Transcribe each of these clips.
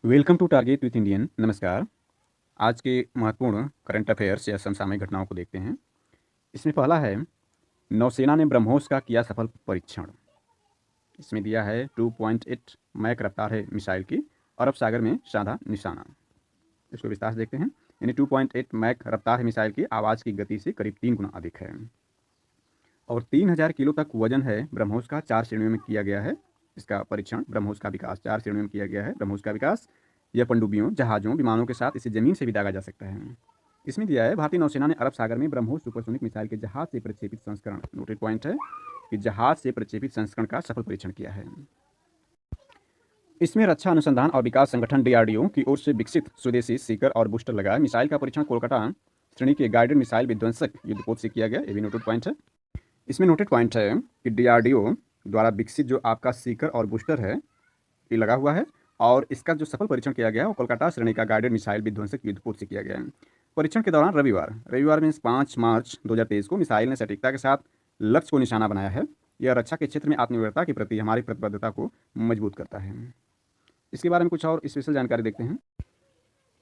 Welcome to target with Indian. नमस्कार। आज के महत्वपूर्ण करंट अफेयर्स या समसामयिक घटनाओं को देखते हैं। इसमें पहला है, नौसेना ने ब्रह्मोस का किया सफल परीक्षण। इसमें दिया है 2.8 मैक रफ्तार है मिसाइल की, अरब सागर में साधा निशाना। इसको विस्तार से देखते हैं। यानी 2.8 मैक रफ्तार है मिसाइल की, आवाज़ की गति से करीब 3 गुना अधिक है और 3000 किलो तक वजन है ब्रह्मोस का। 4 श्रेणियों में किया गया है इसका परीक्षण। ब्रह्मोस का विकास 4 श्रेणियों में किया गया है। ब्रह्मोस का विकास यह पनडुब्बियों, जहाज़ों, विमानों के साथ इसे ज़मीन से भी दागा जा सकता है। इसमें दिया है, भारतीय नौसेना ने अरब सागर में ब्रह्मोस सुपरसोनिक मिसाइल के जहाज से प्रक्षेपित संस्करण, नोटेड पॉइंट है कि जहाज से प्रक्षेपित संस्करण का सफल परीक्षण किया है। इसमें रक्षा अनुसंधान और विकास संगठन डीआरडीओ की ओर से विकसित स्वदेशी सीकर और बूस्टर लगा। मिसाइल का परीक्षण कोलकाता श्रेणी के गाइडेड मिसाइल विध्वंसक युद्धपोत से किया गया। ये भी नोटेड पॉइंट है। इसमें नोटेड पॉइंट है कि डीआरडीओ द्वारा विकसित जो आपका सीकर और बूस्टर है, ये लगा हुआ है और इसका जो सफल परीक्षण किया गया है वो कोलकाता श्रेणी का गाइडेड मिसाइल विध्वंसक युद्धपोत से किया गया है। परीक्षण के दौरान रविवार में 5 मार्च 2023 को मिसाइल ने सटीकता के साथ लक्ष्य को निशाना बनाया है। यह रक्षा के क्षेत्र में आत्मनिर्भरता के प्रति हमारी प्रतिबद्धता को मजबूत करता है। इसके बारे में कुछ और स्पेशल जानकारी देखते हैं।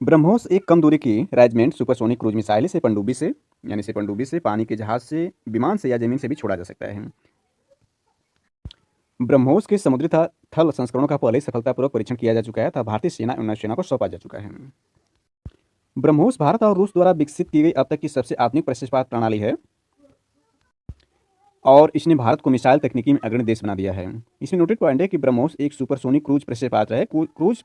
ब्रह्मोस एक कम दूरी की रेजिमेंट सुपरसोनिक क्रूज मिसाइल से पनडुब्बी से पानी के जहाज से, विमान से या जमीन से भी छोड़ा जा सकता है। ब्रह्मोस के समुद्री थल संस्करणों का पहले सफलतापूर्वक परीक्षण किया जा चुका है तथा भारतीय सेना एवं नौसेना को सौंपा जा चुका है। ब्रह्मोस भारत और रूस द्वारा विकसित की गई अब तक की सबसे आधुनिक प्रक्षेपण प्रणाली है और इसने भारत को मिसाइल तकनीकी में अग्रणी देश बना दिया है। इसमें नोटेड पॉइंट है कि ब्रह्मोस एक सुपरसोनिक क्रूज प्रक्षेपास्त्र है। क्रूज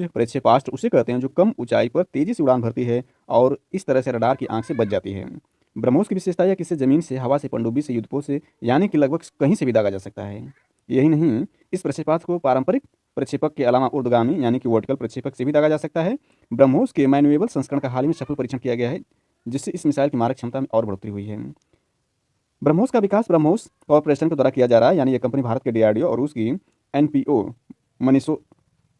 प्रक्षेपास्त्र उसे कहते हैं जो कम ऊंचाई पर तेजी से उड़ान भरती है और इस तरह से रडार की आंख से बच जाती है। ब्रह्मोस की विशेषता यह कि इसे जमीन से, हवा से, पनडुब्बी से, युद्धपोत से, यानी कि लगभग कहीं से भी दागा जा सकता है। यही नहीं, इस प्रक्षेपास्त्र को पारंपरिक प्रक्षेपक के अलावा ऊर्ध्वगामी यानी कि वर्टिकल प्रक्षेपक से भी दागा जा सकता है। ब्रह्मोस के मैनुएबल संस्करण का हाल ही में सफल परीक्षण किया गया है, जिससे इस मिसाइल की मारक क्षमता में और बढ़ोतरी हुई है। ब्रह्मोस का विकास ब्रह्मोस कॉरपोरेशन के द्वारा किया जा रहा है, यानी यह कंपनी भारत के डीआरडीओ और रूस की एनपीओ मनीसो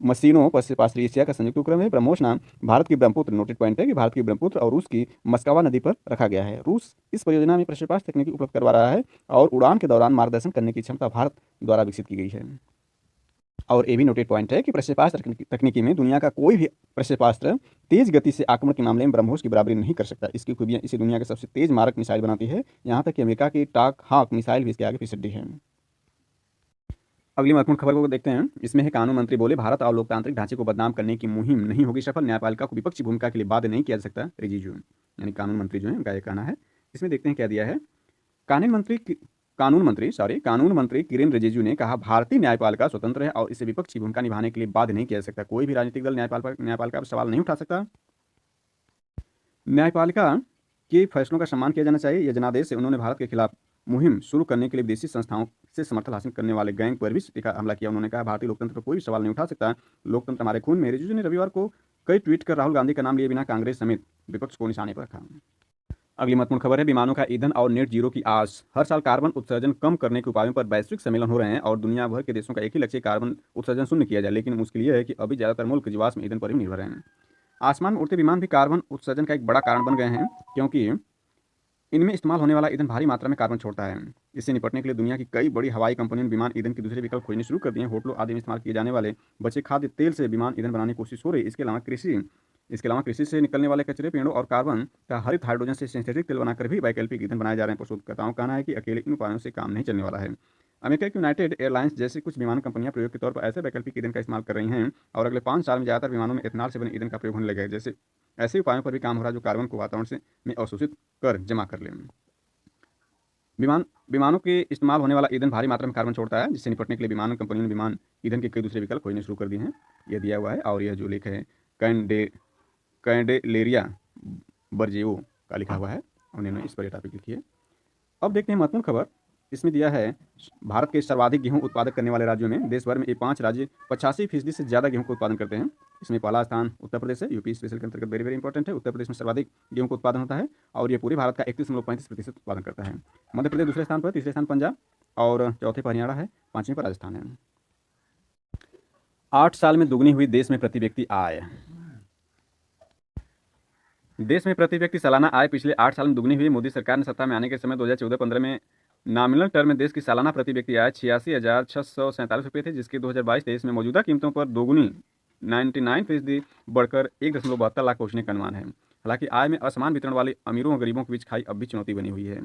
मशीनों पश्चिम एशिया का संयुक्त उपक्रम है। ब्रह्मोस नाम भारत की ब्रह्मपुत्र, नोटेड पॉइंट है कि भारत की ब्रह्मपुत्र और रूस की मस्कावा नदी पर रखा गया है। रूस इस परियोजना में प्रक्षेपास्त्र तकनीकी उपलब्ध करवा रहा है और उड़ान के दौरान मार्गदर्शन करने की क्षमता भारत द्वारा विकसित की गई है। और ये भी नोटेड पॉइंट है कि प्रक्षेपास्त्र तकनीकी में दुनिया का कोई भी प्रक्षेपास्त्र तेज गति से आक्रमण के मामले में ब्रह्मोस की बराबरी नहीं कर सकता। इसकी खूबियां इसे दुनिया के सबसे तेज मारक मिसाइल बनाती है। यहाँ तक कि अमेरिका की टाक हाक मिसाइल भी इसके आगे फिसड्डी है। अगली महत्वपूर्ण खबर को देखते हैं। इसमें है, कानून मंत्री बोले भारत और लोकतांत्रिक ढांचे को बदनाम करने की मुहिम नहीं होगी सफल। न्यायपालिका को विपक्षी भूमिका के लिए बाध्य नहीं किया जा सकता। रिजिजू यानी कानून मंत्री जो है उनका यह कहना है। इसमें देखते हैं क्या दिया है। कानून मंत्री किरेन रिजिजू ने कहा, भारतीय न्यायपालिका स्वतंत्र है और इसे विपक्षी भूमिका निभाने के लिए बाध्य नहीं किया जा सकता। कोई भी राजनीतिक दल न्यायपालिका पर सवाल नहीं उठा सकता। न्यायपालिका के फैसलों का सम्मान किया जाना चाहिए। यह जनादेश से उन्होंने भारत के खिलाफ मुहिम शुरू करने के लिए विदेशी संस्थाओं से समर्थन हासिल करने वाले गैंग पर भी तीखा हमला किया। उन्होंने कहा, भारतीय लोकतंत्र पर कोई भी सवाल नहीं उठा सकता। लोकतंत्र हमारे खून में। रिजिजू ने रविवार को कई ट्वीट कर राहुल गांधी का नाम लिए बिना कांग्रेस समेत विपक्ष को निशाने पर रखा। अगली महत्वपूर्ण खबर है, विमानों का ईंधन और नेट जीरो की आस। हर साल कार्बन उत्सर्जन कम करने के उपायों पर वैश्विक सम्मेलन हो रहे हैं और दुनिया भर के देशों का एक ही लक्ष्य कार्बन उत्सर्जन शून्य किया जाए। लेकिन मुश्किल यह है कि अभी ज़्यादातर मुल्क जीवाश्म ईंधन पर ही निर्भर हैं। आसमान में उड़ते विमान भी कार्बन उत्सर्जन का एक बड़ा कारण बन गए हैं, क्योंकि इनमें इस्तेमाल होने वाला ईंधन भारी मात्रा में कार्बन छोड़ता है। इससे निपटने के लिए दुनिया की कई बड़ी हवाई कंपनियों ने विमान ईंधन के दूसरे विकल्प खोजने शुरू कर दिए हैं। होटलों आदि में इस्तेमाल किए जाने वाले बचे खाद्य तेल से विमान ईंधन बनाने की कोशिश हो रही है। इसके अलावा कृषि से निकलने वाले कचरे, पेड़ों और कार्बन का हरित हाइड्रोजन से सिंथेटिक तेल बनाकर भी वैकल्पिक ईंधन बनाए जा रहे हैं। शोधकर्ताओं का कहना है कि अकेले इन उपायों से काम नहीं चलने वाला है। अमेरिका की यूनाइटेड एयरलाइंस जैसी कुछ विमान कंपनियां प्रयोग के तौर पर ऐसे वैकल्पिक ईंधन का इस्तेमाल कर रही हैं और अगले 5 साल में ज़्यादातर विमानों में इथेनॉल से बने ईंधन का प्रयोग होने लगेगा। जैसे ऐसे उपायों पर भी काम हो रहा है जो कार्बन को वातावरण से में अवशोषित कर जमा कर लें। विमानों के इस्तेमाल होने वाला ईंधन भारी मात्रा में कार्बन छोड़ता है, जिससे निपटने के लिए विमान कंपनियों ने विमान ईंधन के कई दूसरे विकल्प खोजने शुरू कर दिए हैं। यह दिया हुआ है और यह जो लेख है कैंडेलेरिया बर्जेओ का लिखा हुआ है, उन्होंने इस पर यह टॉपिक लिखी है। अब देखते हैं महत्वपूर्ण खबर। इसमें दिया है, भारत के सर्वाधिक गेहूं उत्पादक करने वाले राज्यों में देश भर में ये 5 राज्य 85% से ज़्यादा गेहूं का उत्पादन करते हैं। इसमें पहला स्थान उत्तर प्रदेश है। यूपी स्पेशल के अंतर्गत वेरी वेरी इंपॉर्टेंट है। उत्तर प्रदेश में सर्वाधिक गेहूं का उत्पादन होता है और ये पूरे भारत का 31.35% उत्पादन करता है। मध्य प्रदेश दूसरे स्थान पर, तीसरे स्थान पंजाब और चौथे पर हरियाणा है, 5वें पर राजस्थान है। 8 साल में दुगनी हुई देश में प्रति व्यक्ति आय। देश में प्रति व्यक्ति सालाना आय पिछले 8 साल में दुगनी हुई। मोदी सरकार ने सत्ता में आने के समय 2014-15 में नॉमिनल टर्म में देश की सालाना प्रति व्यक्ति आय 86,647 रुपये थे, जिसकी 2022-23 में मौजूदा कीमतों पर दोगुनी 99% बढ़कर 1.72 लाख पहुंचने का अनुमान है। हालांकि आय में असमान वितरण वाले अमीरों और गरीबों के बीच खाई अब भी चुनौती बनी हुई है।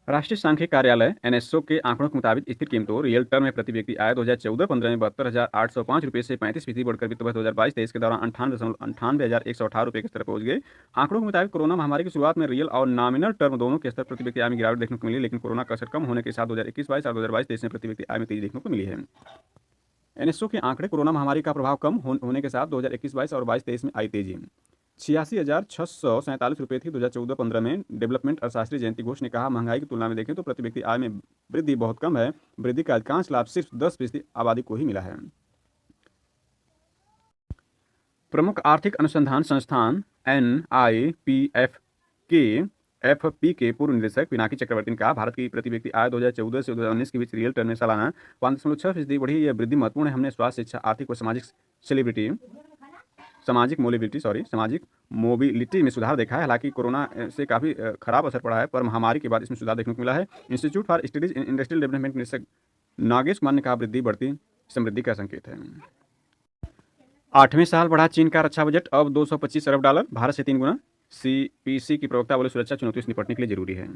राष्ट्रीय सांख्यिकी कार्यालय एनएसओ के आंकड़ों के मुताबिक स्थिर कीमतों रियल टर्म में प्रति व्यक्ति आय 2014-15 में 72,805 रुपये से 35% बढ़कर वित्त वर्ष 2022-23 के दौरान 98,118 रुपये के स्तर पर पहुंच गए। आंकड़ों के मुताबिक कोरोना महामारी की शुरुआत में रियल और नॉमिनल टर्म दोनों के स्तर प्रति व्यक्ति आय में गिरावट देखने को मिली, लेकिन कोरोना का असर कम होने के साथ 2021-22 और 2022-23 में प्रति व्यक्ति आय में तेजी देखने को मिली है। एनएसओ के आंकड़े कोरोना महामारी का प्रभाव कम होने के साथ 2021-22 और 22-23 में आई तेजी 86,647 रुपये थी 2014-15 में। डेवलपमेंट अर्थशास्त्री जयंती घोष ने कहा, महंगाई की तुलना में देखें तो प्रति व्यक्ति आय में वृद्धि बहुत कम है। वृद्धि का अधिकांश लाभ सिर्फ 10% आबादी को ही मिला है। प्रमुख आर्थिक अनुसंधान संस्थान एनआईपीएफ के पूर्व निदेशक पिनाकी चक्रवर्ती ने कहा, भारत की प्रति व्यक्ति आय 2014 से 2019 के बीच रियल टर्म में सालाना 5.6% बढ़ी। यह वृद्धि महत्वपूर्ण है। हमने स्वास्थ्य, शिक्षा, आर्थिक और सामाजिक मोबिलिटी में सुधार देखा है। हालांकि कोरोना से काफ़ी खराब असर पड़ा है, पर महामारी के बाद इसमें सुधार देखने को मिला है। Institute for studies in industrial development निदेशक नागेश कुमार ने कहा, वृद्धि बढ़ती समृद्धि का संकेत है। 8वें साल बढ़ा चीन का रक्षा बजट, अब $225 अरब, भारत से 3 गुना। सीपीसी की प्रवक्ता बोले, सुरक्षा चुनौतियों से निपटने के लिए जरूरी है।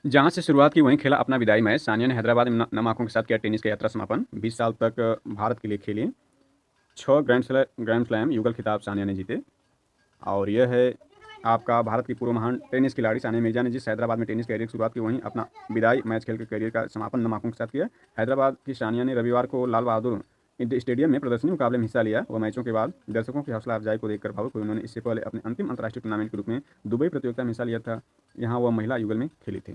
जहां से शुरुआत की वहीं खेला अपना विदाई मैच। सानिया ने हैदराबाद में नम आंखों के साथ किया टेनिस का यात्रा समापन। 20 साल तक भारत के लिए खेली। 6 ग्रैंड स्लैम युगल खिताब सानिया ने जीते। और यह है आपका भारत की पूर्व महान टेनिस खिलाड़ी सानिया मिर्जा ने जिस हैदराबाद में टेनिस कैरियर की शुरुआत की, वहीं अपना विदाई मैच खेल के कैरियर का समापन नम आंखों के साथ किया। हैदराबाद की सानिया ने रविवार को लाल बहादुर स्टेडियम में प्रदर्शनी मुकाबले में हिस्सा लिया। वह मैचों के बाद दर्शकों की हौसला अफजाई को देखकर भावुक हुई। उन्होंने इससे पहले अपने अंतिम अंतर्राष्ट्रीय टूर्नामेंट के रूप में दुबई प्रतियोगिता में हिस्सा लिया था। यहाँ वह महिला युगल में खेली थी।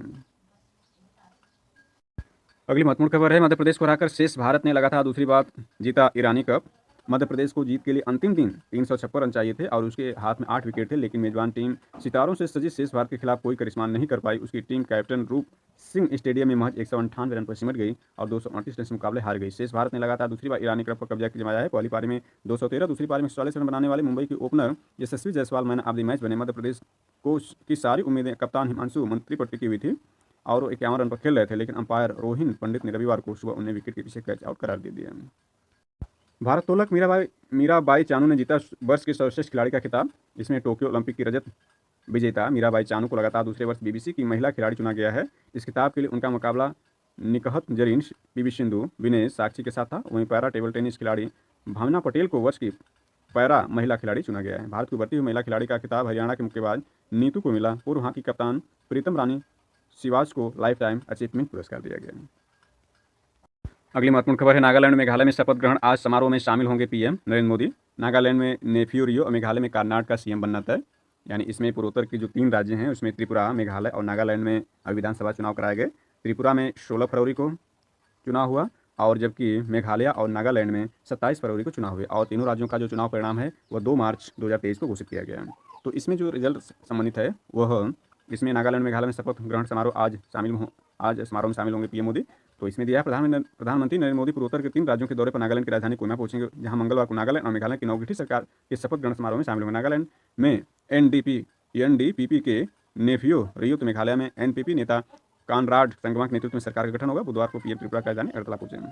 अगली महत्वपूर्ण खबर है, मध्य प्रदेश को हराकर शेष भारत ने लगातार दूसरी बार जीता ईरानी कप। मध्य प्रदेश को जीत के लिए अंतिम दिन 356 रन चाहिए थे और उसके हाथ में 8 विकेट थे, लेकिन मेजबान टीम सितारों से सजी शेष भारत के खिलाफ कोई करिश्मा नहीं कर पाई। उसकी टीम कैप्टन रूप सिंह स्टेडियम में महज 198 रन पर सिमट गई और 238 रन से मुकाबले हार गई। शेष भारत ने लगातार दूसरी बार ईरानी कप पर कब्जा जमाया है। पहली पारी में 213, दूसरी पारी में 44 रन बनाने वाले मुंबई के opener Yashasvi Jaiswal man of the match बने। मध्य प्रदेश को की सारी उम्मीदें कप्तान हिमांशु मंत्री पर टिकी हुई थी और वो 51 रन पर खेल रहे थे, लेकिन अंपायर रोहिन पंडित ने रविवार को सुबह उन्हें विकेट के पीछे कैच आउट करार दे दिया। भारोत्तोलक मीराबाई चानू ने जीता वर्ष के सर्वश्रेष्ठ खिलाड़ी का खिताब। इसमें टोक्यो ओलंपिक की रजत विजेता मीराबाई चानू को लगातार दूसरे वर्ष बीबीसी की महिला खिलाड़ी चुना गया है। इस खिताब के लिए उनका मुकाबला निकहत जरीन, पीवी सिंधु, विनेश साक्षी के साथ था। वहीं पैरा टेबल टेनिस खिलाड़ी भावना पटेल को वर्ष की पैरा महिला खिलाड़ी चुना गया है। भारत की बढ़ती हुई महिला खिलाड़ी का खिताब हरियाणा के मुक्केबाज नीतू को मिला। पूर्व हॉकी कप्तान प्रीतम रानी सिवाज को लाइफ टाइम अचीवमेंट पुरस्कार दिया गया। अगली महत्वपूर्ण खबर है, नागालैंड में मेघालय में शपथ ग्रहण। आज समारोह में शामिल होंगे पीएम नरेंद्र मोदी। नागालैंड में नेफ्यू रियो और मेघालय में कर्नाटक का सीएम बनना तय। यानी इसमें पूर्वोत्तर के जो 3 राज्य हैं उसमें त्रिपुरा, मेघालय और नागालैंड में विधानसभा चुनाव कराए गए। त्रिपुरा में 16 फरवरी को चुनाव हुआ और जबकि मेघालय और नागालैंड में 27 फरवरी को चुनाव हुए और तीनों राज्यों का जो चुनाव परिणाम है वह 2 मार्च 2023 को घोषित किया गया। तो इसमें जो रिजल्ट संबंधित है वह इसमें नागालैंड मेघालय में शपथ ग्रहण समारोह आज समारोह में शामिल होंगे पीएम मोदी। तो इसमें दिया है, प्रधानमंत्री नरेंद्र मोदी पूर्वोत्तर के 3 राज्यों के दौरे पर नागालैंड की राजधानी कोहिमा पहुंचेंगे, जहां मंगलवार को नागालैंड और मेघालय की नवगठित सरकार के शपथ ग्रहण समारोह में शामिल होंगे। नागालैंड में एनडीपीपी के नेफ्यू रियो, तो मेघालय में एनपीपी नेता कानराड संगमा के नेतृत्व में सरकार का गठन होगा। बुधवार को पीएम त्रिपुरा की राजधानी अगरतला पहुंचेंगे।